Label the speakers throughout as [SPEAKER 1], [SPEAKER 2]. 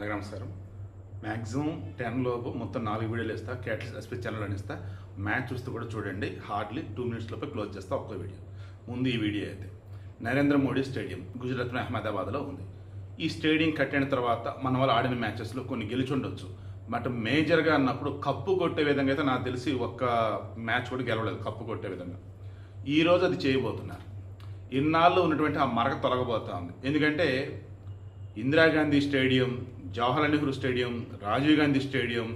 [SPEAKER 1] అందరికీ నమస్కారం. మ్యాక్సిమం 10 లోపు మొత్తం 4 వీడియోలు ఇస్తా. క్యాటలిస్ట్ ఎస్పీ ఛానల్ అని ఇస్తా. మ్యాచ్ చూస్తూ కూడా చూడండి. హార్డ్లీ 2 మినిట్స్ లోపే క్లోజ్ చేస్తా ఒక్క వీడియో. ముందు ఈ వీడియో అయితే నరేంద్ర మోడీ స్టేడియం గుజరాత్లో అహ్మదాబాద్లో ఉంది. ఈ స్టేడియం కట్టిన తర్వాత మన వాళ్ళు ఆడిన మ్యాచెస్లో కొన్ని గెలిచి ఉండొచ్చు. బట్ మేజర్గా అన్నప్పుడు కప్పు కొట్టే విధంగా అయితే నాకు తెలిసి ఒక్క మ్యాచ్ కూడా గెలవలేదు కప్పు కొట్టే విధంగా. ఈరోజు అది చేయబోతున్నారు. ఇన్నాళ్ళు ఉన్నటువంటి ఆ మరక తొలగబోతా ఉంది. ఎందుకంటే Indira Gandhi stadium, Jawaharlal Nehru stadium, Rajiv Gandhi stadium,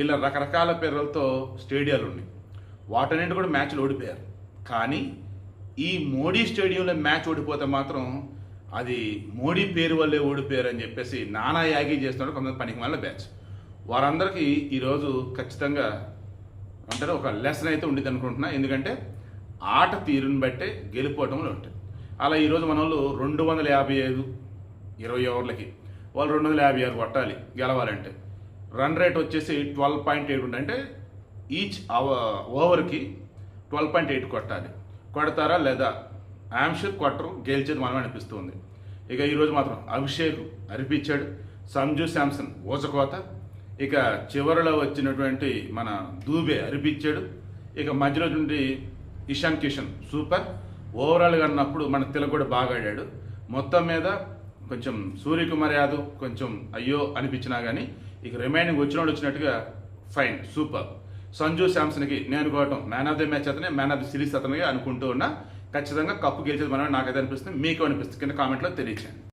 [SPEAKER 1] ఇలా రకరకాల పేర్లతో స్టేడియాలు ఉన్నాయి. వాటన్నింటి కూడా మ్యాచ్లు ఓడిపోయారు. కానీ ఈ మోడీ స్టేడియంలో మ్యాచ్ ఓడిపోతే మాత్రం అది మోడీ పేరు వల్లే ఓడిపోయారు అని చెప్పేసి నానా యాగి చేస్తున్నారు కొంతమంది పనికి మళ్ళీ బ్యాచ్. వారందరికీ ఈరోజు ఖచ్చితంగా అంటే ఒక లెసన్ అయితే ఉండేది అనుకుంటున్నా. ఎందుకంటే ఆట తీరుని బట్టే గెలిపోవటంలో ఉంటాయి. అలా ఈరోజు మన వాళ్ళు 255 20 ఓవర్లకి వాళ్ళు 256 కొట్టాలి గెలవాలంటే. రన్ రేట్ వచ్చేసి 12.8 ఉంటుంది. అంటే ఈచ్ ఓవర్కి 12.8 కొట్టాలి. కొడతారా లేదా? ఆమ్షూర్ కొట్టరు, గెలిచేది మనం అనిపిస్తుంది. ఇక ఈరోజు మాత్రం అభిషేక్ అరిపించాడు, సంజు శాంసన్ ఊచకోత, ఇక చివరిలో వచ్చినటువంటి మన దూబే అరిపించాడు, ఇక మధ్యలో నుండి ఇషాన్ కిషన్ సూపర్. ఓవరాల్గా అన్నప్పుడు మన తిలక్ కూడా బాగా ఆడాడు. మొత్తం మీద కొంచెం సూర్యకుమార్ యాదవ్ కొంచెం అయ్యో అనిపించినా కానీ ఇక రిమైనింగ్ వచ్చినట్టుగా ఫైన్ సూపర్. సంజు శాంసన్కి నేను అనుకోవటం మ్యాన్ ఆఫ్ ది మ్యాచ్ అతనే, మ్యాన్ ఆఫ్ ది సిరీస్ అతనే అనుకుంటూ ఉన్నా. ఖచ్చితంగా కప్పు గెలిచేది మనమే నాకైతే అనిపిస్తుంది. మీకు అనిపిస్తుంది కింద కామెంట్లో తెలియచేయండి.